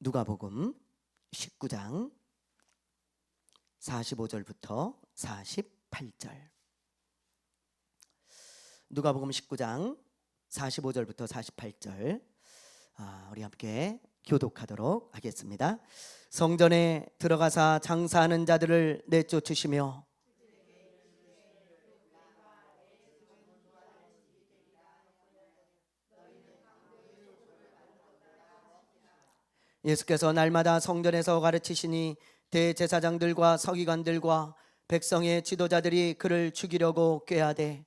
누가복음 19장 45절부터 48절. 누가복음 19장 45절부터 48절 우리 함께 교독하도록 하겠습니다. 성전에 들어가사 장사하는 자들을 내쫓으시며 예수께서 날마다 성전에서 가르치시니 대제사장들과 서기관들과 백성의 지도자들이 그를 죽이려고 꾀하되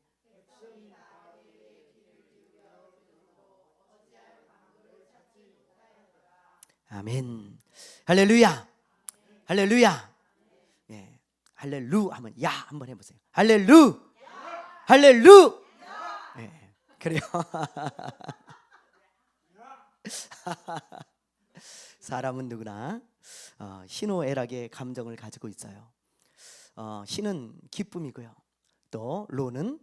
아멘. 할렐루야. 할렐루야. 예. 할렐루 하면 야 한번 해보세요. 할렐루. 할렐루. 예. 그래요. 사람은 누구나 희노애락의 감정을 가지고 있어요. 희는 기쁨이고요. 또 로는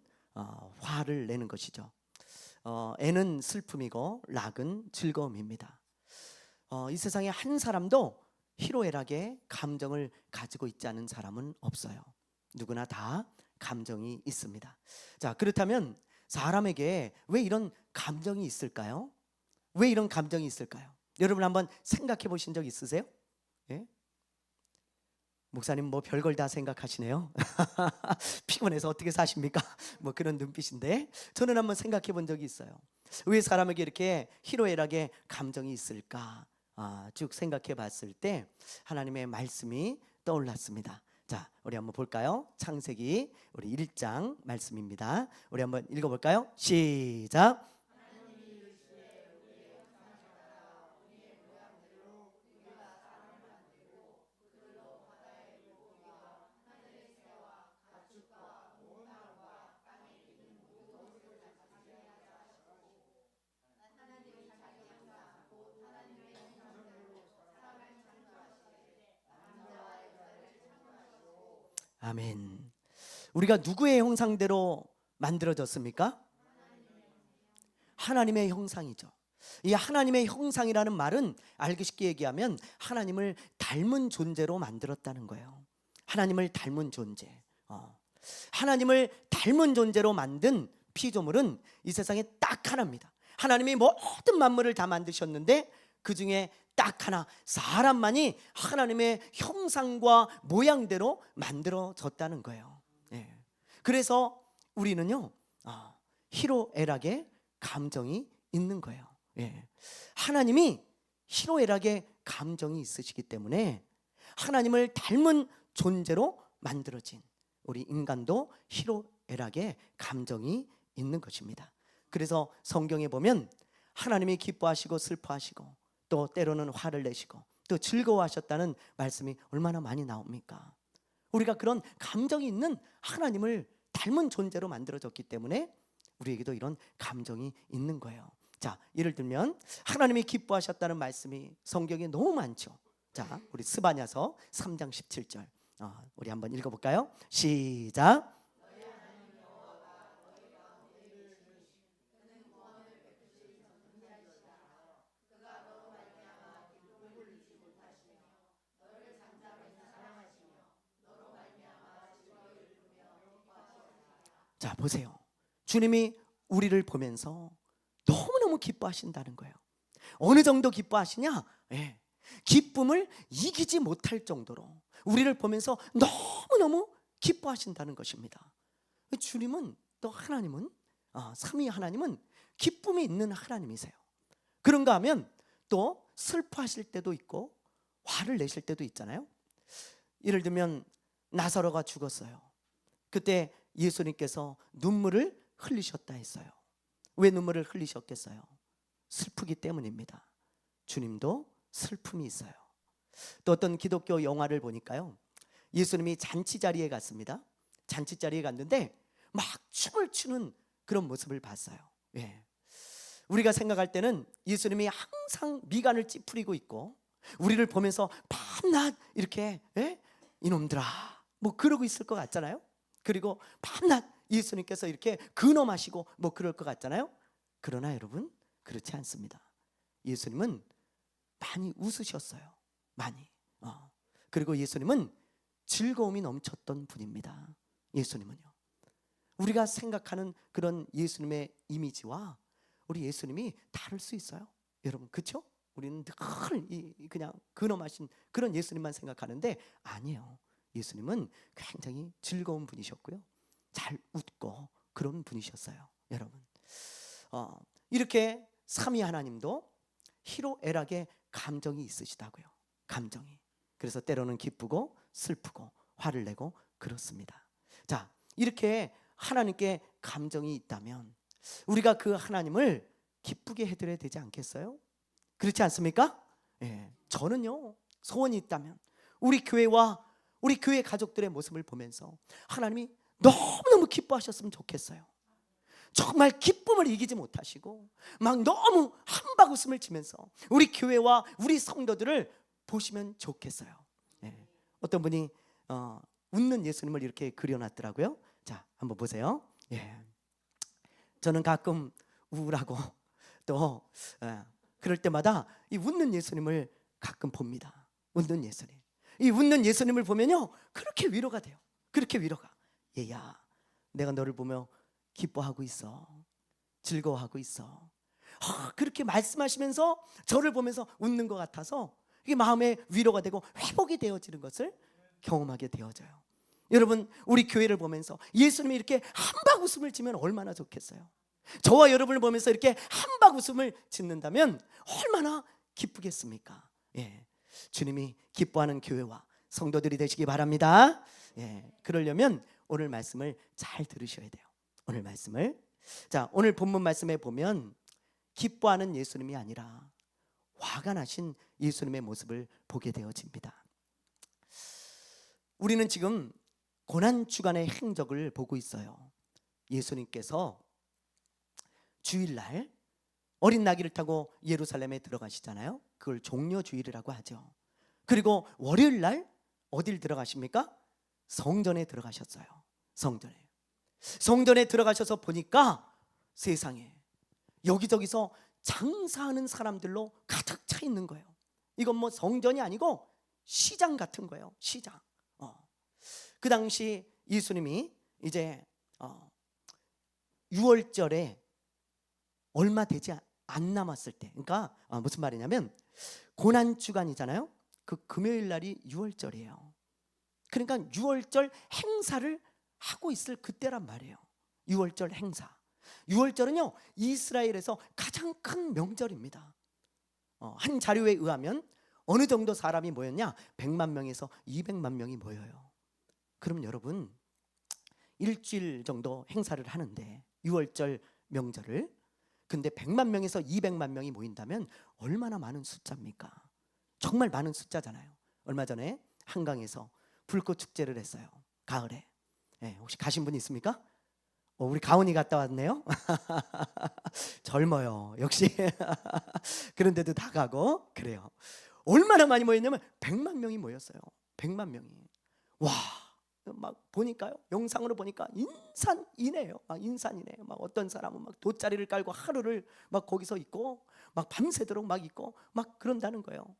화를 내는 것이죠. 애는 슬픔이고 락은 즐거움입니다. 이 세상에 한 사람도 희노애락의 감정을 가지고 있지 않은 사람은 없어요. 누구나 다 감정이 있습니다. 자, 그렇다면 사람에게 왜 이런 감정이 있을까요? 왜 이런 감정이 있을까요? 여러분 한번 생각해 보신 적 있으세요? 예? 목사님 뭐 별걸 다 생각하시네요. 피곤해서 어떻게 사십니까? 뭐 그런 눈빛인데 저는 한번 생각해 본 적이 있어요. 왜 사람에게 이렇게 희노애락의 감정이 있을까? 쭉 생각해 봤을 때 하나님의 말씀이 떠올랐습니다. 자, 우리 한번 볼까요? 창세기 우리 1장 말씀입니다. 우리 한번 읽어볼까요? 시작. 아멘. 우리가 누구의 형상대로 만들어졌습니까? 하나님의 형상이죠. 이 하나님의 형상이라는 말은 알기 쉽게 얘기하면 하나님을 닮은 존재로 만들었다는 거예요. 하나님을 닮은 존재. 하나님을 닮은 존재로 만든 피조물은 이 세상에 딱 하나입니다. 하나님이 모든 만물을 다 만드셨는데 그 중에 딱 하나, 사람만이 하나님의 형상과 모양대로 만들어졌다는 거예요. 예. 그래서 우리는요 희노애락의 감정이 있는 거예요. 예. 하나님이 희노애락의 감정이 있으시기 때문에 하나님을 닮은 존재로 만들어진 우리 인간도 희노애락의 감정이 있는 것입니다. 그래서 성경에 보면 하나님이 기뻐하시고 슬퍼하시고 또 때로는 화를 내시고 또 즐거워하셨다는 말씀이 얼마나 많이 나옵니까? 우리가 그런 감정이 있는 하나님을 닮은 존재로 만들어졌기 때문에 우리에게도 이런 감정이 있는 거예요. 자, 예를 들면 하나님이 기뻐하셨다는 말씀이 성경에 너무 많죠. 자, 우리 스바냐서 3장 17절 우리 한번 읽어볼까요? 시작. 자, 보세요. 주님이 우리를 보면서 너무너무 기뻐하신다는 거예요. 어느 정도 기뻐하시냐? 예. 기쁨을 이기지 못할 정도로 우리를 보면서 너무너무 기뻐하신다는 것입니다. 주님은 또 하나님은 삼위 하나님은 기쁨이 있는 하나님이세요. 그런가 하면 또 슬퍼하실 때도 있고 화를 내실 때도 있잖아요. 예를 들면 나사로가 죽었어요. 그때 예수님께서 눈물을 흘리셨다 했어요. 왜 눈물을 흘리셨겠어요? 슬프기 때문입니다. 주님도 슬픔이 있어요. 또 어떤 기독교 영화를 보니까요, 예수님이 잔치 자리에 갔습니다. 잔치 자리에 갔는데 막 춤을 추는 그런 모습을 봤어요. 예. 우리가 생각할 때는 예수님이 항상 미간을 찌푸리고 있고 우리를 보면서 밤낮 이렇게 이놈들아 뭐 그러고 있을 것 같잖아요. 그리고 밤낮 예수님께서 이렇게 근엄하시고 뭐 그럴 것 같잖아요. 그러나 여러분 그렇지 않습니다. 예수님은 많이 웃으셨어요. 많이. 그리고 예수님은 즐거움이 넘쳤던 분입니다. 예수님은요. 우리가 생각하는 그런 예수님의 이미지와 우리 예수님이 다를 수 있어요. 여러분, 그렇죠? 우리는 늘 그냥 근엄하신 그런 예수님만 생각하는데 아니에요. 예수님은 굉장히 즐거운 분이셨고요. 잘 웃고 그런 분이셨어요. 여러분, 이렇게 삼위 하나님도 희로애락의 감정이 있으시다고요. 감정이. 그래서 때로는 기쁘고 슬프고 화를 내고 그렇습니다. 자, 이렇게 하나님께 감정이 있다면 우리가 그 하나님을 기쁘게 해드려야 되지 않겠어요? 그렇지 않습니까? 예, 저는요, 소원이 있다면 우리 교회와 우리 교회 가족들의 모습을 보면서 하나님이 너무너무 기뻐하셨으면 좋겠어요. 정말 기쁨을 이기지 못하시고 막 너무 한박 웃음을 치면서 우리 교회와 우리 성도들을 보시면 좋겠어요. 예. 어떤 분이 웃는 예수님을 이렇게 그려놨더라고요. 자, 한번 보세요. 예. 저는 가끔 우울하고 또 그럴 때마다 이 웃는 예수님을 가끔 봅니다. 웃는 예수님. 이 웃는 예수님을 보면요, 그렇게 위로가 돼요. 그렇게 위로가. 얘야, 내가 너를 보며 기뻐하고 있어. 즐거워하고 있어. 그렇게 말씀하시면서 저를 보면서 웃는 것 같아서 이게 마음에 위로가 되고 회복이 되어지는 것을 경험하게 되어져요. 여러분, 우리 교회를 보면서 예수님이 이렇게 한박 웃음을 지면 얼마나 좋겠어요. 저와 여러분을 보면서 이렇게 한박 웃음을 짓는다면 얼마나 기쁘겠습니까? 예, 주님이 기뻐하는 교회와 성도들이 되시기 바랍니다. 예, 그러려면 오늘 말씀을 잘 들으셔야 돼요. 오늘 말씀을. 자, 오늘 본문 말씀에 보면 기뻐하는 예수님이 아니라 화가 나신 예수님의 모습을 보게 되어집니다. 우리는 지금 고난주간의 행적을 보고 있어요. 예수님께서 주일날 어린 나귀를 타고 예루살렘에 들어가시잖아요. 그걸 종려주일이라고 하죠. 그리고 월요일날 어딜 들어가십니까? 성전에 들어가셨어요. 성전에 들어가셔서 보니까 세상에 여기저기서 장사하는 사람들로 가득 차 있는 거예요. 이건 뭐 성전이 아니고 시장 같은 거예요. 시장. 그 당시 예수님이 이제 6월절에 얼마 되지 안 남았을 때, 그러니까 무슨 말이냐면 고난주간이잖아요. 그 금요일 날이 6월절이에요. 그러니까 6월절 행사를 하고 있을 그때란 말이에요. 6월절 행사. 6월절은요, 이스라엘에서 가장 큰 명절입니다. 한 자료에 의하면 어느 정도 사람이 모였냐? 100만 명에서 200만 명이 모여요. 그럼 여러분, 일주일 정도 행사를 하는데 6월절 명절을, 근데 100만 명에서 200만 명이 모인다면 얼마나 많은 숫자입니까? 정말 많은 숫자잖아요. 얼마 전에 한강에서 불꽃 축제를 했어요. 가을에. 네, 혹시 가신 분 있습니까? 우리 가온이 갔다 왔네요. 젊어요. 역시. 그런데도 다 가고 그래요. 얼마나 많이 모였냐면 100만 명이 모였어요. 100만 명이. 와, 막 보니까요, 영상으로 보니까 인산이네요. 막 인산이네요. 막 어떤 사람은 막 돗자리를 깔고 하루를 막 거기서 있고 막 밤새도록 막 있고 막 그런다는 거예요.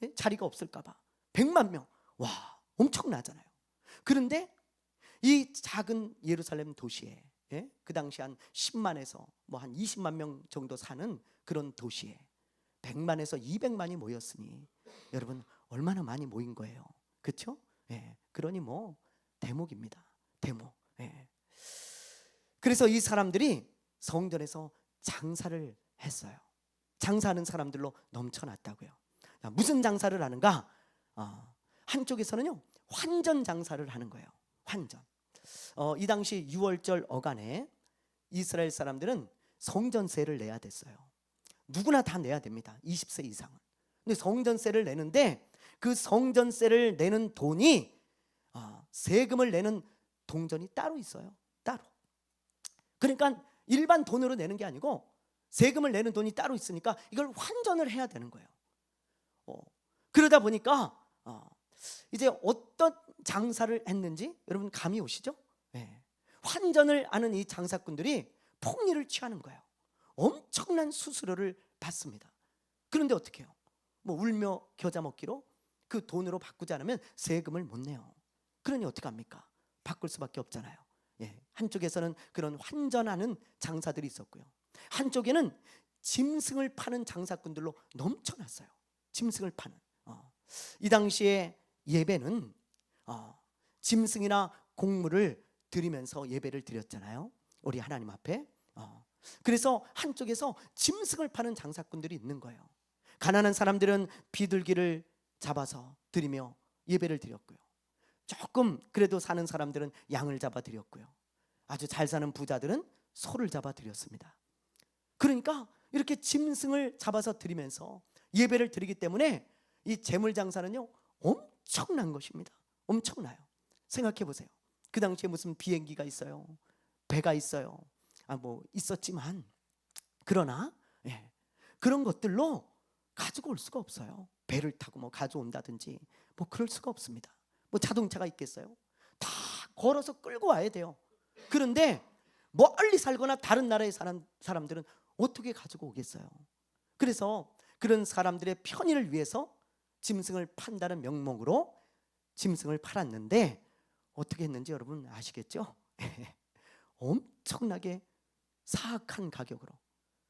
예? 자리가 없을까봐. 100만 명. 와, 엄청나잖아요. 그런데 이 작은 예루살렘 도시에, 예? 그 당시 한 10만에서 뭐 한 20만 명 정도 사는 그런 도시에 100만에서 200만이 모였으니 여러분 얼마나 많이 모인 거예요. 그렇죠? 예. 그러니 뭐 대목입니다. 대목. 예. 그래서 이 사람들이 성전에서 장사를 했어요. 장사하는 사람들로 넘쳐났다고요. 무슨 장사를 하는가? 한쪽에서는요, 환전 장사를 하는 거예요. 환전. 이 당시 6월절 어간에 이스라엘 사람들은 성전세를 내야 됐어요. 누구나 다 내야 됩니다. 20세 이상은. 근데 성전세를 내는데 그 성전세를 내는 돈이 세금을 내는 동전이 따로 있어요. 따로. 그러니까 일반 돈으로 내는 게 아니고 세금을 내는 돈이 따로 있으니까 이걸 환전을 해야 되는 거예요. 그러다 보니까 이제 어떤 장사를 했는지 여러분 감이 오시죠? 네. 환전을 하는 이 장사꾼들이 폭리를 취하는 거예요. 엄청난 수수료를 받습니다. 그런데 어떻게 해요? 뭐 울며 겨자 먹기로 그 돈으로 바꾸지 않으면 세금을 못 내요. 그러니 어떻게 합니까? 바꿀 수밖에 없잖아요. 한쪽에서는 그런 환전하는 장사들이 있었고요, 한쪽에는 짐승을 파는 장사꾼들로 넘쳐났어요. 짐승을 파는. 이 당시에 예배는 짐승이나 곡물을 드리면서 예배를 드렸잖아요, 우리 하나님 앞에. 그래서 한쪽에서 짐승을 파는 장사꾼들이 있는 거예요. 가난한 사람들은 비둘기를 잡아서 드리며 예배를 드렸고요, 조금 그래도 사는 사람들은 양을 잡아 드렸고요, 아주 잘 사는 부자들은 소를 잡아 드렸습니다. 그러니까 이렇게 짐승을 잡아서 드리면서 예배를 드리기 때문에 이 재물 장사는요 엄청난 것입니다. 엄청나요. 생각해 보세요. 그 당시에 무슨 비행기가 있어요, 배가 있어요, 뭐 있었지만, 그러나 그런 것들로 가지고 올 수가 없어요. 배를 타고 뭐 가져온다든지 뭐 그럴 수가 없습니다. 뭐 자동차가 있겠어요? 다 걸어서 끌고 와야 돼요. 그런데 멀리 살거나 다른 나라의 사람들은 어떻게 가지고 오겠어요? 그래서 그런 사람들의 편의를 위해서 짐승을 판다는 명목으로 짐승을 팔았는데 어떻게 했는지 여러분 아시겠죠? 엄청나게 사악한 가격으로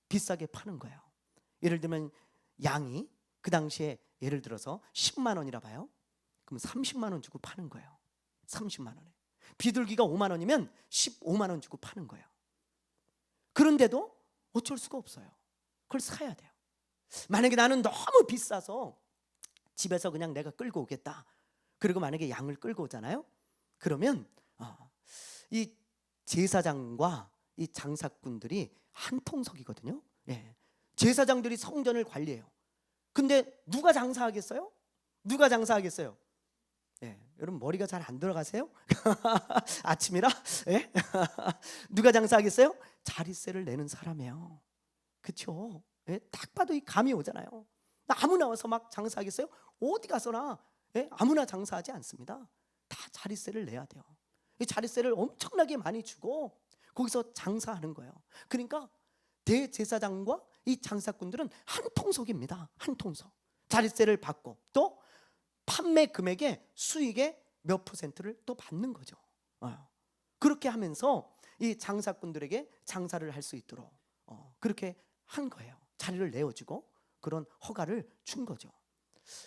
비싸게 파는 거예요. 예를 들면 양이 그 당시에 예를 들어서 10만 원이라 봐요. 그럼 30만 원 주고 파는 거예요. 30만 원에. 비둘기가 5만 원이면 15만 원 주고 파는 거예요. 그런데도 어쩔 수가 없어요. 그걸 사야 돼요. 만약에 나는 너무 비싸서 집에서 그냥 내가 끌고 오겠다, 그리고 만약에 양을 끌고 오잖아요, 그러면 이 제사장과 이 장사꾼들이 한 통속이거든요. 제사장들이 성전을 관리해요. 근데 누가 장사하겠어요? 누가 장사하겠어요? 여러분 머리가 잘 안 들어가세요? 아침이라? 누가 장사하겠어요? 자릿세를 내는 사람이에요. 그렇죠? 딱 봐도 이 감이 오잖아요. 아무나 와서 막 장사하겠어요? 어디 가서나 아무나 장사하지 않습니다. 다 자릿세를 내야 돼요. 이 자릿세를 엄청나게 많이 주고 거기서 장사하는 거예요. 그러니까 대제사장과 이 장사꾼들은 한 통속입니다. 한 통속. 자릿세를 받고 또 판매 금액의 수익의 몇 퍼센트를 또 받는 거죠. 그렇게 하면서 이 장사꾼들에게 장사를 할 수 있도록 그렇게 한 거예요. 자리를 내어주고 그런 허가를 준 거죠.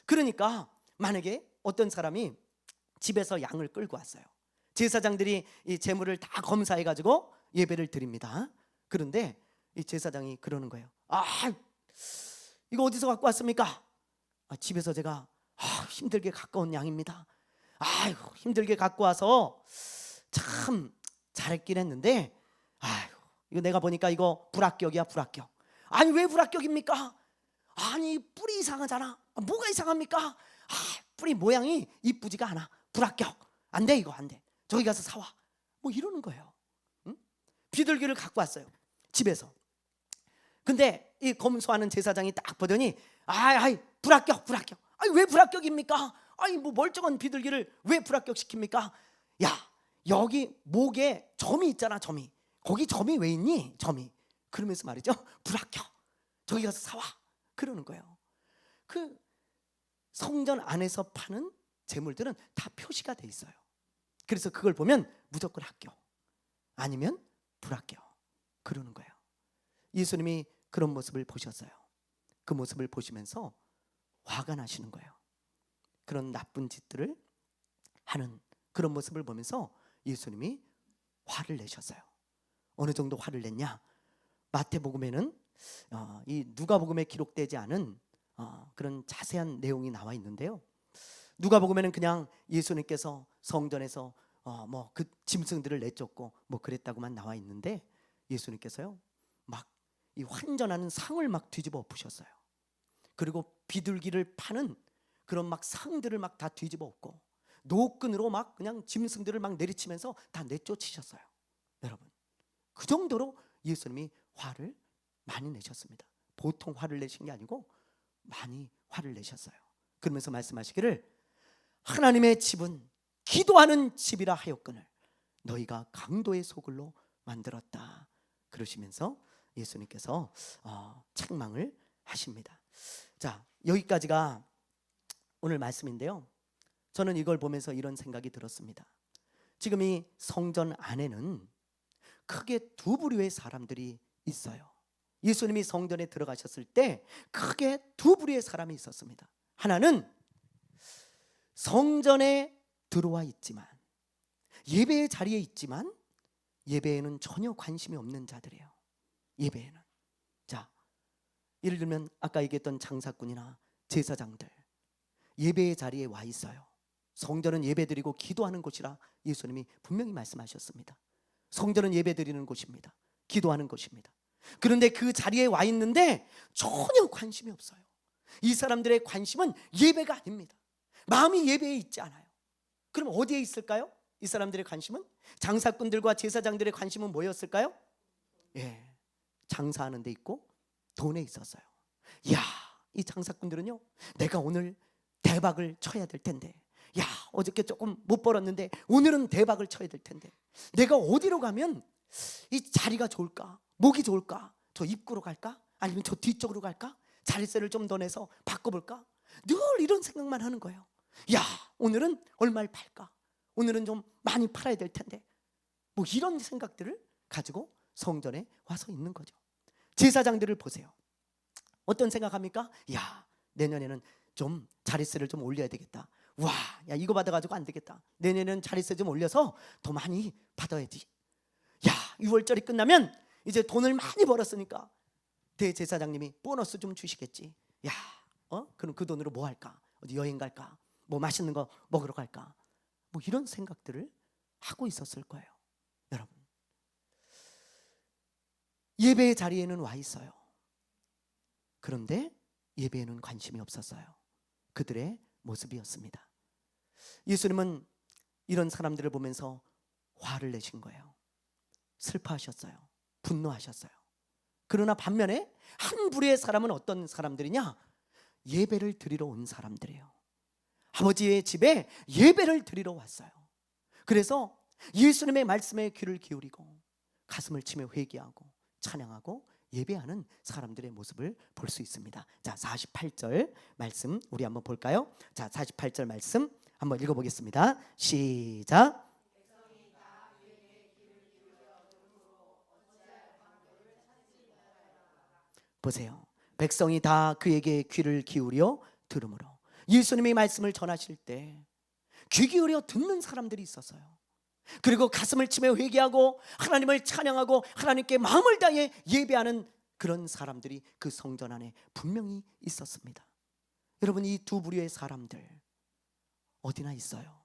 그러니까 만약에 어떤 사람이 집에서 양을 끌고 왔어요. 제사장들이 이 재물을 다 검사해가지고 예배를 드립니다. 그런데 이 제사장이 그러는 거예요. 이거 어디서 갖고 왔습니까? 집에서 제가 힘들게 갖고 온 양입니다. 아이고 힘들게 갖고 와서 참 잘했긴 했는데 이거 내가 보니까 이거 불합격이야, 불합격. 아니 왜 불합격입니까? 아니 뿔이 이상하잖아. 뭐가 이상합니까? 뿔이 모양이 이쁘지가 않아. 불합격. 안 돼, 이거 안 돼. 저기 가서 사와. 뭐 이러는 거예요. 응? 비둘기를 갖고 왔어요, 집에서. 근데 이 검소하는 제사장이 딱 보더니 불합격, 불합격. 왜 불합격입니까? 뭐 멀쩡한 비둘기를 왜 불합격 시킵니까? 야, 여기 목에 점이 있잖아, 점이. 거기 점이 왜 있니? 점이. 그러면서 말이죠, 불합격. 저기 가서 사와. 그러는 거예요. 그 성전 안에서 파는 재물들은 다 표시가 돼 있어요. 그래서 그걸 보면 무조건 합격, 아니면 불합격. 그러는 거예요. 예수님이 그런 모습을 보셨어요. 그 모습을 보시면서 화가 나시는 거예요. 그런 나쁜 짓들을 하는 그런 모습을 보면서 예수님이 화를 내셨어요. 어느 정도 화를 냈냐? 마태복음에는 이 누가복음에 기록되지 않은 그런 자세한 내용이 나와 있는데요. 누가복음에는 그냥 예수님께서 성전에서 뭐 그 짐승들을 내쫓고 뭐 그랬다고만 나와 있는데, 예수님께서요 막 이 환전하는 상을 막 뒤집어 엎으셨어요. 그리고 비둘기를 파는 그런 막 상들을 막 다 뒤집어 엎고 노끈으로 막 그냥 짐승들을 막 내리치면서 다 내쫓으셨어요. 여러분, 그 정도로 예수님이 화를 많이 내셨습니다. 보통 화를 내신 게 아니고 많이 화를 내셨어요. 그러면서 말씀하시기를 하나님의 집은 기도하는 집이라 하였거늘 너희가 강도의 소굴로 만들었다. 그러시면서 예수님께서 책망을 하십니다. 자, 여기까지가 오늘 말씀인데요. 저는 이걸 보면서 이런 생각이 들었습니다. 지금 이 성전 안에는 크게 두 부류의 사람들이 있어요. 예수님이 성전에 들어가셨을 때 크게 두 부류의 사람이 있었습니다. 하나는 성전에 들어와 있지만, 예배의 자리에 있지만 예배에는 전혀 관심이 없는 자들이에요. 예배에는. 자, 예를 들면 아까 얘기했던 장사꾼이나 제사장들, 예배의 자리에 와 있어요. 성전은 예배드리고 기도하는 곳이라 예수님이 분명히 말씀하셨습니다. 성전은 예배드리는 곳입니다. 기도하는 곳입니다. 그런데 그 자리에 와 있는데 전혀 관심이 없어요. 이 사람들의 관심은 예배가 아닙니다. 마음이 예배에 있지 않아요. 그럼 어디에 있을까요? 이 사람들의 관심은? 장사꾼들과 제사장들의 관심은 뭐였을까요? 예, 장사하는 데 있고 돈에 있었어요. 야, 이 장사꾼들은요, 내가 오늘 대박을 쳐야 될 텐데, 야, 어저께 조금 못 벌었는데 오늘은 대박을 쳐야 될 텐데, 내가 어디로 가면 이 자리가 좋을까? 목이 좋을까? 저 입구로 갈까? 아니면 저 뒤쪽으로 갈까? 자릿세를 좀 더 내서 바꿔볼까? 늘 이런 생각만 하는 거예요. 야, 오늘은 얼마를 팔까? 오늘은 좀 많이 팔아야 될 텐데, 뭐 이런 생각들을 가지고 성전에 와서 있는 거죠. 제사장들을 보세요. 어떤 생각합니까? 야, 내년에는 좀 자릿세를 좀 올려야 되겠다. 와, 야, 이거 받아가지고 안 되겠다. 내년에는 자릿세 좀 올려서 더 많이 받아야지. 야, 6월절이 끝나면 이제 돈을 많이 벌었으니까 대제사장님이 보너스 좀 주시겠지. 야, 그럼 그 돈으로 뭐 할까? 어디 여행 갈까? 뭐 맛있는 거 먹으러 갈까? 뭐 이런 생각들을 하고 있었을 거예요. 여러분, 예배의 자리에는 와 있어요. 그런데 예배에는 관심이 없었어요. 그들의 모습이었습니다. 예수님은 이런 사람들을 보면서 화를 내신 거예요. 슬퍼하셨어요. 분노하셨어요. 그러나 반면에 한 부류의 사람은 어떤 사람들이냐? 예배를 드리러 온 사람들이에요. 아버지의 집에 예배를 드리러 왔어요. 그래서 예수님의 말씀에 귀를 기울이고 가슴을 치며 회개하고 찬양하고 예배하는 사람들의 모습을 볼 수 있습니다. 자, 48절 말씀 우리 한번 볼까요? 자, 48절 말씀 한번 읽어보겠습니다. 시작. 보세요. 백성이 다 그에게 귀를 기울여 들으므로. 예수님의 말씀을 전하실 때 귀 기울여 듣는 사람들이 있었어요. 그리고 가슴을 치며 회개하고 하나님을 찬양하고 하나님께 마음을 다해 예배하는 그런 사람들이 그 성전 안에 분명히 있었습니다. 여러분, 이 두 부류의 사람들 어디나 있어요.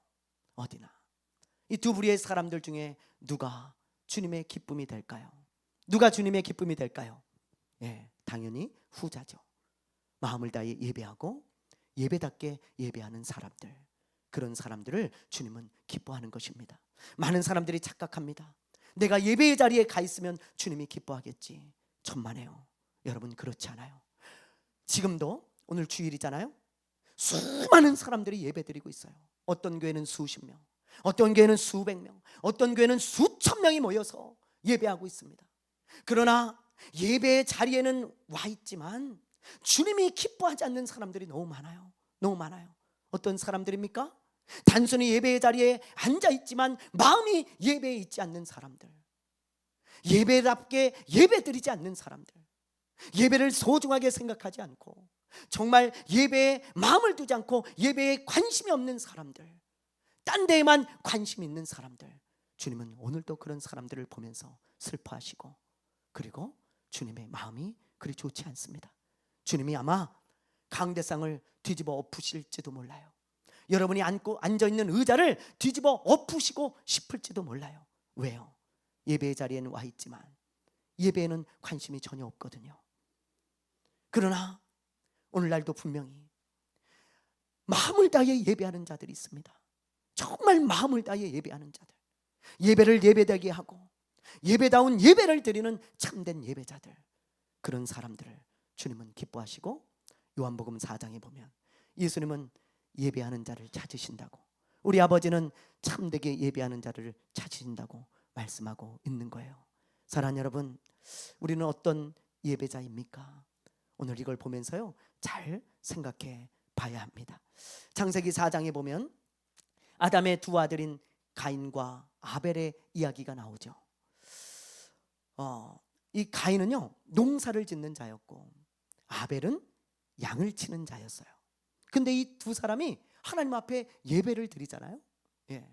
어디나. 이 두 부류의 사람들 중에 누가 주님의 기쁨이 될까요? 누가 주님의 기쁨이 될까요? 예, 당연히 후자죠. 마음을 다해 예배하고 예배답게 예배하는 사람들, 그런 사람들을 주님은 기뻐하는 것입니다. 많은 사람들이 착각합니다. 내가 예배의 자리에 가 있으면 주님이 기뻐하겠지. 천만에요. 여러분, 그렇지 않아요. 지금도 오늘 주일이잖아요. 수많은 사람들이 예배드리고 있어요. 어떤 교회는 수십 명, 어떤 교회는 수백 명, 어떤 교회는 수천 명이 모여서 예배하고 있습니다. 그러나 예배의 자리에는 와 있지만 주님이 기뻐하지 않는 사람들이 너무 많아요. 너무 많아요. 어떤 사람들입니까? 단순히 예배의 자리에 앉아 있지만 마음이 예배에 있지 않는 사람들, 예배답게 예배드리지 않는 사람들, 예배를 소중하게 생각하지 않고 정말 예배에 마음을 두지 않고 예배에 관심이 없는 사람들, 딴 데에만 관심 있는 사람들, 주님은 오늘도 그런 사람들을 보면서 슬퍼하시고, 그리고 주님의 마음이 그리 좋지 않습니다. 주님이 아마 강대상을 뒤집어 엎으실지도 몰라요. 여러분이 앉아있는 의자를 뒤집어 엎으시고 싶을지도 몰라요. 왜요? 예배의 자리에는 와 있지만 예배에는 관심이 전혀 없거든요. 그러나 오늘날도 분명히 마음을 다해 예배하는 자들이 있습니다. 정말 마음을 다해 예배하는 자들, 예배를 예배되게 하고 예배다운 예배를 드리는 참된 예배자들, 그런 사람들을 주님은 기뻐하시고, 요한복음 4장에 보면 예수님은 예배하는 자를 찾으신다고, 우리 아버지는 참되게 예배하는 자를 찾으신다고 말씀하고 있는 거예요. 사랑하는 여러분, 우리는 어떤 예배자입니까? 오늘 이걸 보면서요, 잘 생각해 봐야 합니다. 창세기 4장에 보면 아담의 두 아들인 가인과 아벨의 이야기가 나오죠. 이 가인은요 농사를 짓는 자였고 아벨은 양을 치는 자였어요. 근데 이 두 사람이 하나님 앞에 예배를 드리잖아요. 예.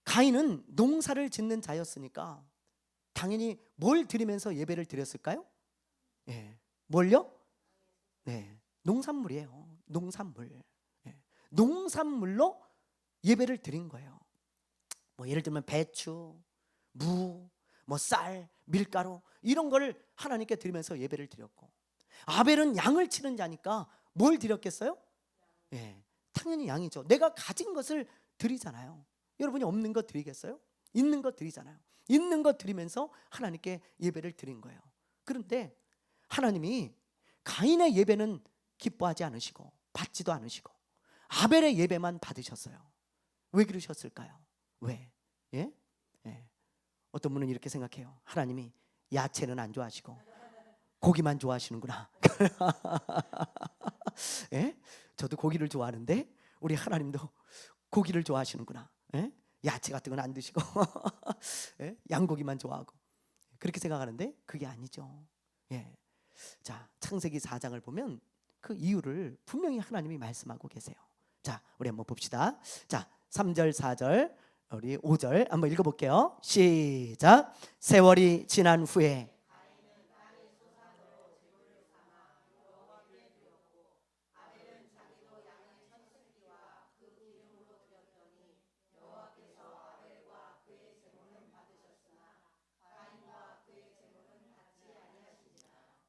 가인은 농사를 짓는 자였으니까 당연히 뭘 드리면서 예배를 드렸을까요? 예. 뭘요? 네, 농산물이에요. 농산물. 예. 농산물로 예배를 드린 거예요. 뭐 예를 들면 배추, 무, 뭐 쌀, 밀가루 이런 걸 하나님께 드리면서 예배를 드렸고, 아벨은 양을 치는 자니까 뭘 드렸겠어요? 예, 당연히 양이죠. 내가 가진 것을 드리잖아요. 여러분이 없는 것 드리겠어요? 있는 것 드리잖아요. 있는 것 드리면서 하나님께 예배를 드린 거예요. 그런데 하나님이 가인의 예배는 기뻐하지 않으시고 받지도 않으시고 아벨의 예배만 받으셨어요. 왜 그러셨을까요? 왜? 예? 예. 어떤 분은 이렇게 생각해요. 하나님이 야채는 안 좋아하시고 고기만 좋아하시는구나. 예? 저도 고기를 좋아하는데 우리 하나님도 고기를 좋아하시는구나. 예? 야채 같은 건 안 드시고 예? 양고기만 좋아하고 그렇게 생각하는데 그게 아니죠. 예. 자, 창세기 4장을 보면 그 이유를 분명히 하나님이 말씀하고 계세요. 자, 우리 한번 봅시다. 자, 3절 4절 우리 5절 한번 읽어볼게요. 시작. 세월이 지난 후에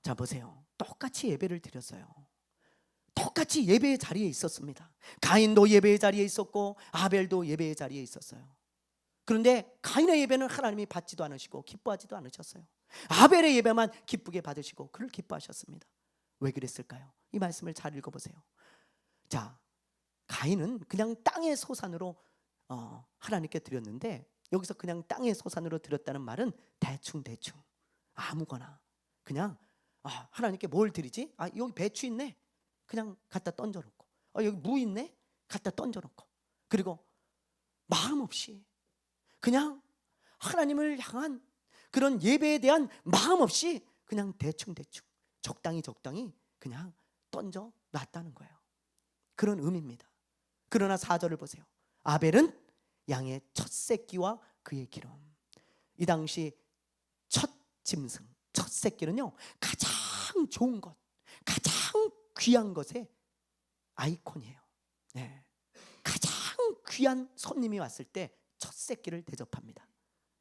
자 보세요. 똑같이 예배를 드렸어요. 똑같이 예배의 자리에 있었습니다. 가인도 예배의 자리에 있었고 아벨도 예배의 자리에 있었어요. 그런데 가인의 예배는 하나님이 받지도 않으시고 기뻐하지도 않으셨어요. 아벨의 예배만 기쁘게 받으시고 그를 기뻐하셨습니다. 왜 그랬을까요? 이 말씀을 잘 읽어보세요. 자, 가인은 그냥 땅의 소산으로 하나님께 드렸는데, 여기서 그냥 땅의 소산으로 드렸다는 말은 대충 아무거나 그냥 하나님께 뭘 드리지? 여기 배추 있네. 그냥 갖다 던져놓고 여기 무 있네. 갖다 던져놓고 그리고 마음 없이 그냥 하나님을 향한 그런 예배에 대한 마음 없이 그냥 대충 적당히 그냥 던져 놨다는 거예요. 그런 의미입니다. 그러나 4절을 보세요. 아벨은 양의 첫 새끼와 그의 기름. 이 당시 첫 짐승, 첫 새끼는요 가장 좋은 것, 가장 귀한 것의 아이콘이에요. 네. 가장 귀한 손님이 왔을 때 첫 새끼를 대접합니다.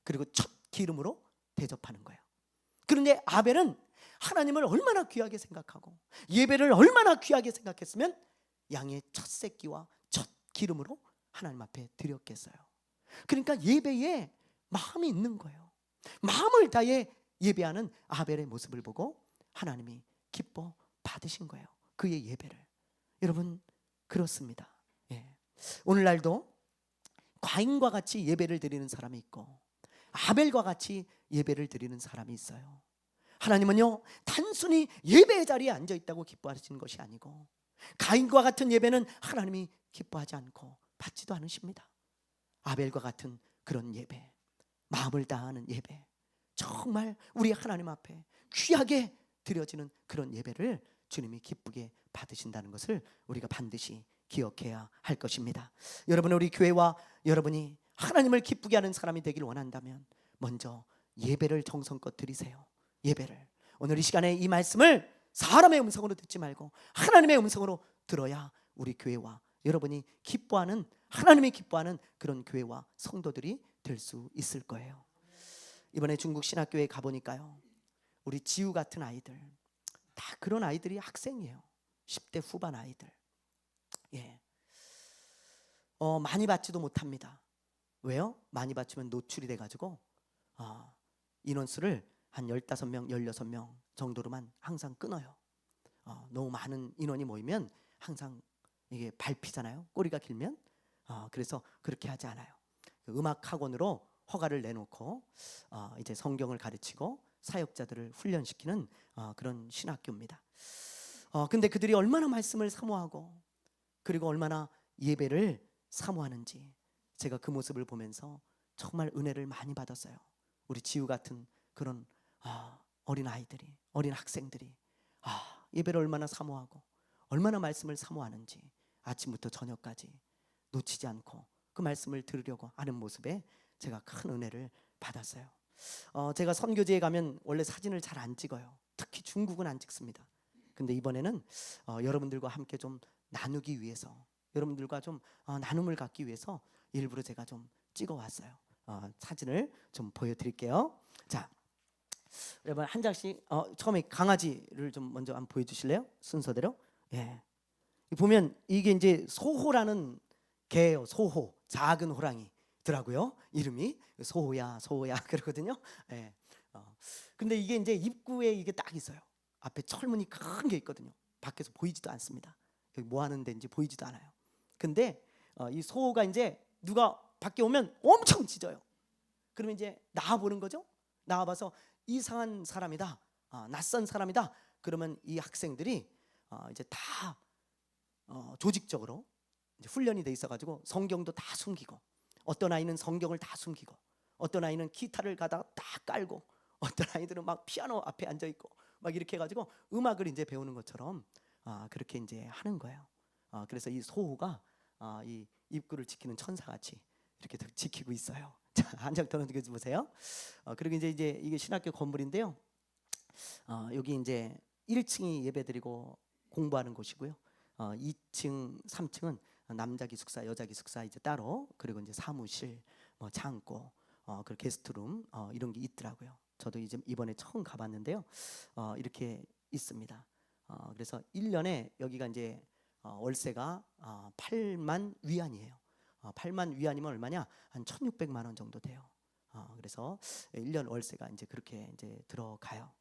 그리고 첫 기름으로 대접하는 거예요. 그런데 아벨은 하나님을 얼마나 귀하게 생각하고 예배를 얼마나 귀하게 생각했으면 양의 첫 새끼와 첫 기름으로 하나님 앞에 드렸겠어요. 그러니까 예배에 마음이 있는 거예요. 마음을 다해 예배하는 아벨의 모습을 보고 하나님이 기뻐 받으신 거예요. 그의 예배를. 여러분 그렇습니다. 예. 오늘날도 가인과 같이 예배를 드리는 사람이 있고 아벨과 같이 예배를 드리는 사람이 있어요. 하나님은요 단순히 예배의 자리에 앉아 있다고 기뻐하시는 것이 아니고 가인과 같은 예배는 하나님이 기뻐하지 않고 받지도 않으십니다. 아벨과 같은 그런 예배, 마음을 다하는 예배, 정말 우리 하나님 앞에 귀하게 드려지는 그런 예배를 주님이 기쁘게 받으신다는 것을 우리가 반드시 기억해야 할 것입니다. 여러분, 우리 교회와 여러분이 하나님을 기쁘게 하는 사람이 되길 원한다면 먼저 예배를 정성껏 드리세요. 예배를. 오늘 이 시간에 이 말씀을 사람의 음성으로 듣지 말고 하나님의 음성으로 들어야 우리 교회와 여러분이 기뻐하는, 하나님이 기뻐하는 그런 교회와 성도들이 될 수 있을 거예요. 이번에 중국 신학교에 가보니까요, 우리 지우 같은 아이들, 다 그런 아이들이 학생이에요. 10대 후반 아이들. 예. 많이 받지도 못합니다. 왜요? 많이 받치면 노출이 돼가지고 인원수를 한 15명, 16명 정도로만 항상 끊어요. 너무 많은 인원이 모이면 항상 이게 밟히잖아요. 꼬리가 길면. 그래서 그렇게 하지 않아요. 음악 학원으로 허가를 내놓고 이제 성경을 가르치고 사역자들을 훈련시키는 그런 신학교입니다. 근데 그들이 얼마나 말씀을 사모하고 그리고 얼마나 예배를 사모하는지 제가 그 모습을 보면서 정말 은혜를 많이 받았어요. 우리 지우 같은 그런 어린 아이들이, 어린 학생들이 예배를 얼마나 사모하고 얼마나 말씀을 사모하는지 아침부터 저녁까지 놓치지 않고 그 말씀을 들으려고 하는 모습에 제가 큰 은혜를 받았어요. 제가 선교지에 가면 원래 사진을 잘 안 찍어요. 특히 중국은 안 찍습니다. 근데 이번에는 여러분들과 함께 좀 나누기 위해서, 여러분들과 좀 나눔을 갖기 위해서 일부러 제가 좀 찍어 왔어요. 사진을 좀 보여드릴게요. 자, 여러분 한 장씩 처음에 강아지를 좀 먼저 한번 보여주실래요? 순서대로. 예. 보면 이게 이제 소호라는 개예요. 소호, 작은 호랑이더라고요. 이름이 소호야, 소호야 그러거든요. 예. 근데 이게 이제 입구에 이게 딱 있어요. 앞에 철문이 큰 게 있거든요. 밖에서 보이지도 않습니다. 여기 뭐 하는 데인지 보이지도 않아요. 근데 이 소호가 이제 누가 밖에 오면 엄청 짖어요. 그러면 이제 나와 보는 거죠. 나와 봐서 이상한 사람이다, 낯선 사람이다. 그러면 이 학생들이 이제 다 조직적으로 이제 훈련이 돼 있어가지고 성경도 다 숨기고, 어떤 아이는 성경을 다 숨기고, 어떤 아이는 기타를 가다가 딱 깔고, 어떤 아이들은 막 피아노 앞에 앉아 있고 막 이렇게 해가지고 음악을 이제 배우는 것처럼 그렇게 이제 하는 거예요. 그래서 이 소호가 이 입구를 지키는 천사같이 이렇게 지키고 있어요. 자, 한 장 더 넘겨주세요. 그리고 이제 이게 신학교 건물인데요. 여기 이제 1층이 예배드리고 공부하는 곳이고요. 2층, 3층은 남자 기숙사, 여자 기숙사 이제 따로, 그리고 이제 사무실, 뭐 창고, 그 게스트룸 이런 게 있더라고요. 저도 이제 이번에 처음 가봤는데요. 이렇게 있습니다. 그래서 1년에 여기가 이제 월세가 8만 위안이에요. 8만 위안이면 얼마냐? 한 1,600만 원 정도 돼요. 그래서 1년 월세가 이제 그렇게 이제 들어가요.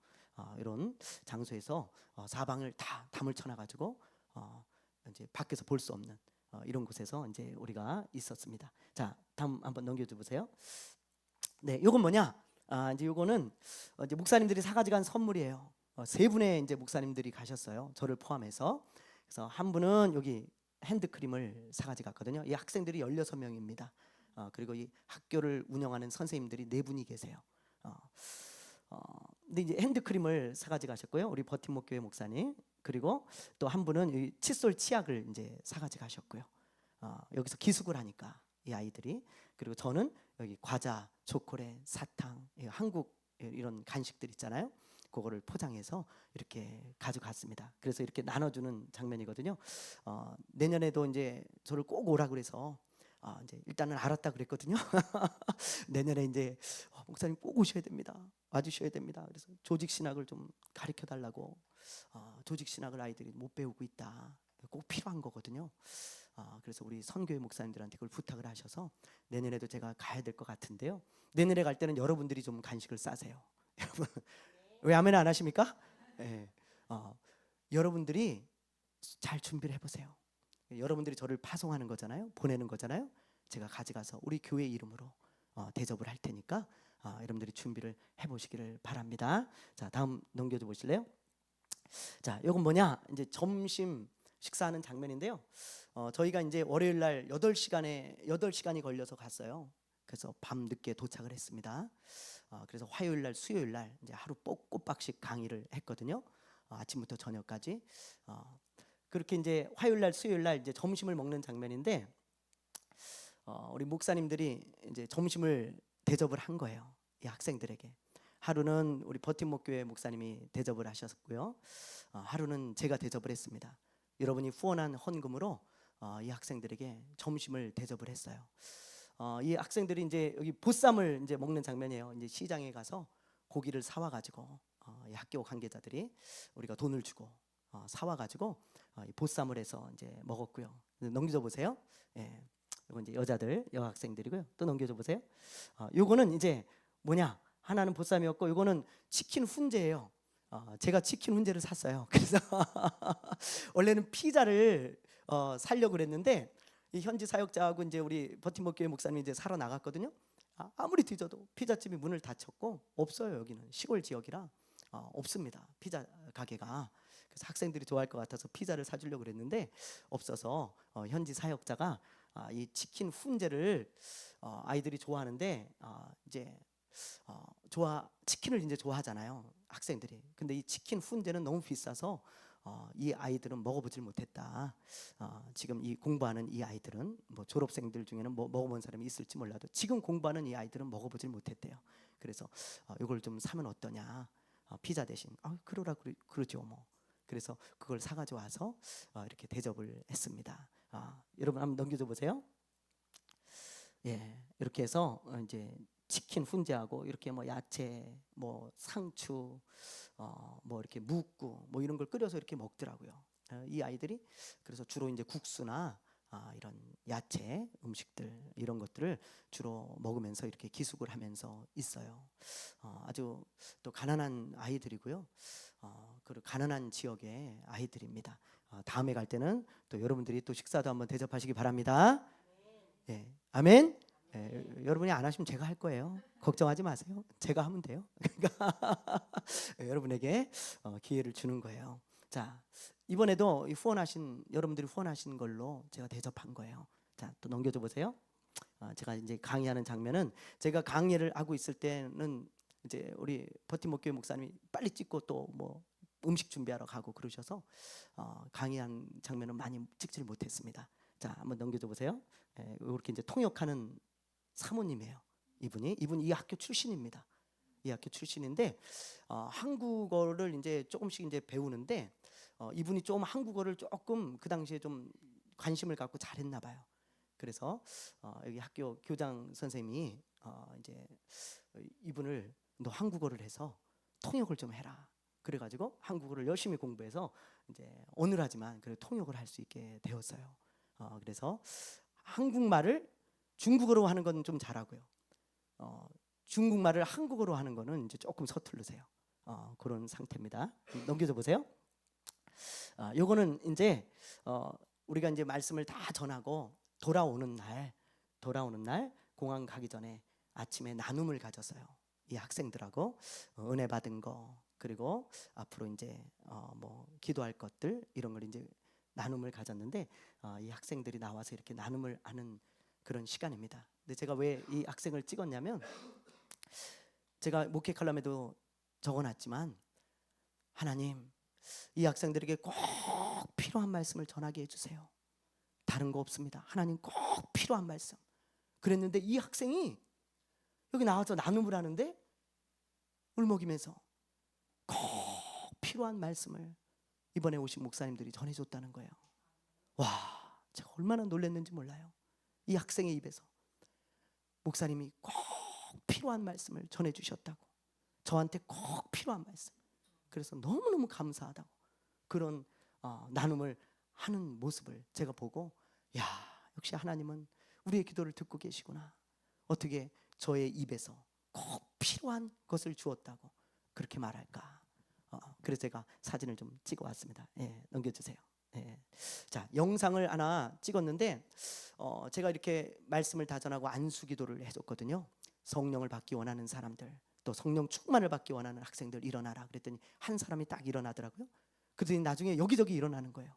이런 장소에서 사방을 다 담을 쳐놔가지고 이제 밖에서 볼 수 없는 이런 곳에서 이제 우리가 있었습니다. 자, 다음 한번 넘겨줘 보세요. 네, 이건 뭐냐? 이제 요거는 이제 목사님들이 사가지고 선물이에요. 세 분의 이제 목사님들이 가셨어요. 저를 포함해서. 그래서 한 분은 여기 핸드크림을 사가지고 갔거든요. 이 학생들이 16명입니다. 그리고 이 학교를 운영하는 선생님들이 4분이 계세요. 근데 이제 핸드크림을 사가지고 가셨고요. 우리 버팀목 교회 목사님. 그리고 또 한 분은 이 칫솔 치약을 이제 사가지고 가셨고요. 여기서 기숙을 하니까 이 아이들이. 그리고 저는 여기 과자, 초콜릿, 사탕, 한국 이런 간식들 있잖아요. 그거를 포장해서 이렇게 가져갔습니다. 그래서 이렇게 나눠주는 장면이거든요. 내년에도 이제 저를 꼭 오라 그래서 이제 일단은 알았다 그랬거든요. 내년에 이제 목사님 꼭 오셔야 됩니다. 와주셔야 됩니다. 그래서 조직 신학을 좀 가르쳐 달라고. 조직 신학을 아이들이 못 배우고 있다. 꼭 필요한 거거든요. 그래서 우리 선교회 목사님들한테 그걸 부탁을 하셔서 내년에도 제가 가야 될 것 같은데요. 내년에 갈 때는 여러분들이 좀 간식을 싸세요. 여러분 왜 아멘 안 하십니까? 네. 여러분들이 잘 준비를 해보세요. 여러분들이 저를 파송하는 거잖아요. 보내는 거잖아요. 제가 가져가서 우리 교회 이름으로 대접을 할 테니까 여러분들이 준비를 해보시기를 바랍니다. 자, 다음 넘겨줘 보실래요? 자, 이건 뭐냐? 이제 점심 식사하는 장면인데요. 저희가 이제 월요일 날 8시간이 걸려서 갔어요. 그래서 밤 늦게 도착을 했습니다. 그래서 화요일 날, 수요일 날 이제 하루 꼬박씩 강의를 했거든요. 아침부터 저녁까지. 그렇게 이제 화요일 날, 수요일 날 이제 점심을 먹는 장면인데 우리 목사님들이 이제 점심을 대접을 한 거예요. 이 학생들에게. 하루는 우리 버팀목 교회 목사님이 대접을 하셨고요. 하루는 제가 대접을 했습니다. 여러분이 후원한 헌금으로 이 학생들에게 점심을 대접을 했어요. 이 학생들이 이제 여기 보쌈을 이제 먹는 장면이에요. 이제 시장에 가서 고기를 사와 가지고 이 학교 관계자들이 우리가 돈을 주고 사와 가지고 이 보쌈을 해서 이제 먹었고요. 넘겨줘 보세요. 예, 이건 이제 여학생들이고요. 또 넘겨줘 보세요. 요거는 이제 뭐냐? 하나는 보쌈이었고, 요거는 치킨 훈제예요. 제가 치킨 훈제를 샀어요. 그래서 원래는 피자를 살려고 그랬는데 이 현지 사역자하고 이제 우리 버팀목 교회 목사님이 이제 사러 나갔거든요. 아무리 뒤져도 피자집이 문을 닫혔고 없어요. 여기는 시골 지역이라 없습니다. 피자 가게가. 그래서 학생들이 좋아할 것 같아서 피자를 사주려고 그랬는데 없어서 현지 사역자가 이 치킨 훈제를 아이들이 좋아하는데 이제 치킨을 이제 좋아하잖아요, 학생들이. 근데 이 치킨 훈제는 너무 비싸서 이 아이들은 먹어보질 못했다. 지금 이 공부하는 이 아이들은 뭐 졸업생들 중에는 뭐 먹어본 사람이 있을지 몰라도 지금 공부하는 이 아이들은 먹어보질 못했대요. 그래서 이걸 좀 사면 어떠냐, 피자 대신. 그러죠 뭐. 그래서 그걸 사가지고 와서 이렇게 대접을 했습니다. 여러분 한번 넘겨줘 보세요. 예, 이렇게 해서 이제 치킨 훈제하고 이렇게 뭐 야채, 뭐 상추, 뭐 이렇게 묵고 뭐 이런 걸 끓여서 이렇게 먹더라고요. 이 아이들이 그래서 주로 이제 국수나 이런 야채 음식들 이런 것들을 주로 먹으면서 이렇게 기숙을 하면서 있어요. 아주 또 가난한 아이들이고요. 그리고 가난한 지역의 아이들입니다. 다음에 갈 때는 또 여러분들이 또 식사도 한번 대접하시기 바랍니다. 예, 아멘. 예, 여러분이 안 하시면 제가 할 거예요. 걱정하지 마세요. 제가 하면 돼요. 그러니까 여러분에게 기회를 주는 거예요. 자, 이번에도 여러분들이 후원하신 걸로 제가 대접한 거예요. 자, 또 넘겨줘 보세요. 제가 이제 강의하는 장면은 제가 강의를 하고 있을 때는 이제 우리 버팀목교회 목사님이 빨리 찍고 또 뭐 음식 준비하러 가고 그러셔서 강의한 장면은 많이 찍지를 못했습니다. 자, 한번 넘겨줘 보세요. 이렇게 이제 통역하는 사모님이에요. 이분이 이 학교 출신입니다. 이 학교 출신인데 한국어를 이제 조금씩 이제 배우는데 이분이 좀 한국어를 조금 그 당시에 좀 관심을 갖고 잘했나 봐요. 그래서 여기 학교 교장 선생님이 이제 이분을 너 한국어를 해서 통역을 좀 해라. 그래가지고 한국어를 열심히 공부해서 이제 어눌하지만 그래 통역을 할 수 있게 되었어요. 그래서 한국말을 중국어로 하는 건 좀 잘하고요. 중국말을 한국어로 하는 거는 이제 조금 서툴르세요. 그런 상태입니다. 넘겨줘 보세요. 요거는 이제 우리가 이제 말씀을 다 전하고 돌아오는 날 공항 가기 전에 아침에 나눔을 가졌어요. 이 학생들하고 은혜 받은 거 그리고 앞으로 이제 뭐 기도할 것들 이런 걸 이제 나눔을 가졌는데 이 학생들이 나와서 이렇게 나눔을 하는 그런 시간입니다. 근데 제가 왜 이 학생을 찍었냐면 제가 목회 칼럼에도 적어놨지만 하나님 이 학생들에게 꼭 필요한 말씀을 전하게 해주세요. 다른 거 없습니다. 하나님 꼭 필요한 말씀. 그랬는데 이 학생이 여기 나와서 나눔을 하는데 울먹이면서 꼭 필요한 말씀을 이번에 오신 목사님들이 전해줬다는 거예요. 와, 제가 얼마나 놀랐는지 몰라요. 이 학생의 입에서 목사님이 꼭 필요한 말씀을 전해주셨다고, 저한테 꼭 필요한 말씀. 그래서 너무너무 감사하다고 그런 나눔을 하는 모습을 제가 보고 야, 역시 하나님은 우리의 기도를 듣고 계시구나. 어떻게 저의 입에서 꼭 필요한 것을 주었다고 그렇게 말할까. 그래서 제가 사진을 좀 찍어 왔습니다. 예, 넘겨주세요. 예. 자, 영상을 하나 찍었는데 제가 이렇게 말씀을 다 전하고 안수기도를 해줬거든요. 성령을 받기 원하는 사람들, 또 성령 충만을 받기 원하는 학생들 일어나라 그랬더니 한 사람이 딱 일어나더라고요. 그랬더니 나중에 여기저기 일어나는 거예요.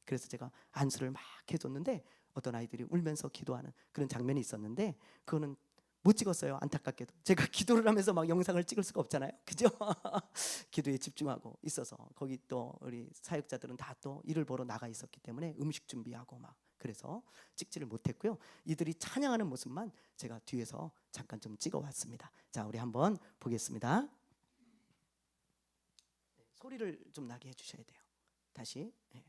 그래서 제가 안수를 막 해줬는데 어떤 아이들이 울면서 기도하는 그런 장면이 있었는데 그거는 못 찍었어요. 안타깝게도 제가 기도를 하면서 막 영상을 찍을 수가 없잖아요, 그죠? 기도에 집중하고 있어서 거기 또 우리 사역자들은 다 또 일을 보러 나가 있었기 때문에 음식 준비하고 막 그래서 찍지를 못했고요. 이들이 찬양하는 모습만 제가 뒤에서 잠깐 좀 찍어왔습니다. 자, 우리 한번 보겠습니다. 소리를 좀 나게 해주셔야 돼요. 다시. 네.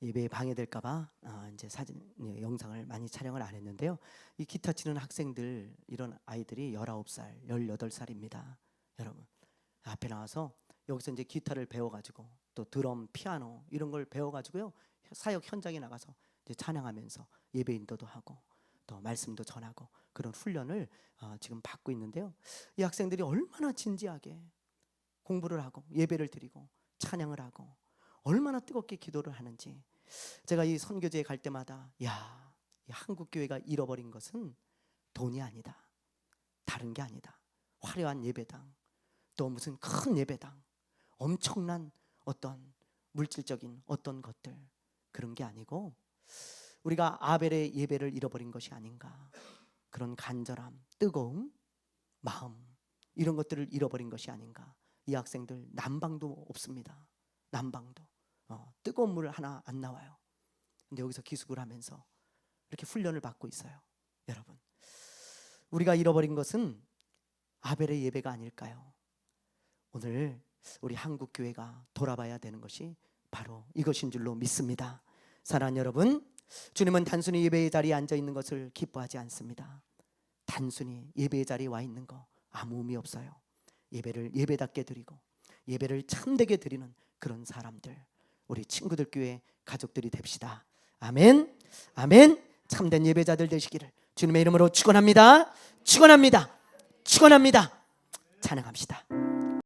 예배에 방해될까봐 이제 사진, 영상을 많이 촬영을 안 했는데요. 이 기타 치는 학생들, 이런 아이들이 19살, 18살입니다. 여러분 앞에 나와서 여기서 이제 기타를 배워가지고 또 드럼, 피아노 이런 걸 배워가지고요, 사역 현장에 나가서 이제 찬양하면서 예배 인도도 하고 또 말씀도 전하고 그런 훈련을 지금 받고 있는데요. 이 학생들이 얼마나 진지하게 공부를 하고 예배를 드리고 찬양을 하고 얼마나 뜨겁게 기도를 하는지, 제가 이 선교제에 갈 때마다 이 한국 교회가 잃어버린 것은 돈이 아니다, 다른 게 아니다, 화려한 예배당, 또 무슨 큰 예배당, 엄청난 어떤 물질적인 어떤 것들, 그런 게 아니고 우리가 아벨의 예배를 잃어버린 것이 아닌가, 그런 간절함, 뜨거움, 마음, 이런 것들을 잃어버린 것이 아닌가. 이 학생들 난방도 없습니다. 난방도 뜨거운 물 하나 안 나와요. 근데 여기서 기숙을 하면서 이렇게 훈련을 받고 있어요. 여러분, 우리가 잃어버린 것은 아벨의 예배가 아닐까요? 오늘 우리 한국 교회가 돌아봐야 되는 것이 바로 이것인 줄로 믿습니다. 사랑하는 여러분, 주님은 단순히 예배의 자리에 앉아 있는 것을 기뻐하지 않습니다. 단순히 예배의 자리에 와 있는 거 아무 의미 없어요. 예배를 예배답게 드리고 예배를 참되게 드리는 그런 사람들, 우리 친구들 교회 가족들이 됩시다. 아멘, 아멘. 참된 예배자들 되시기를 주님의 이름으로 축원합니다. 축원합니다. 축원합니다. 찬양합시다.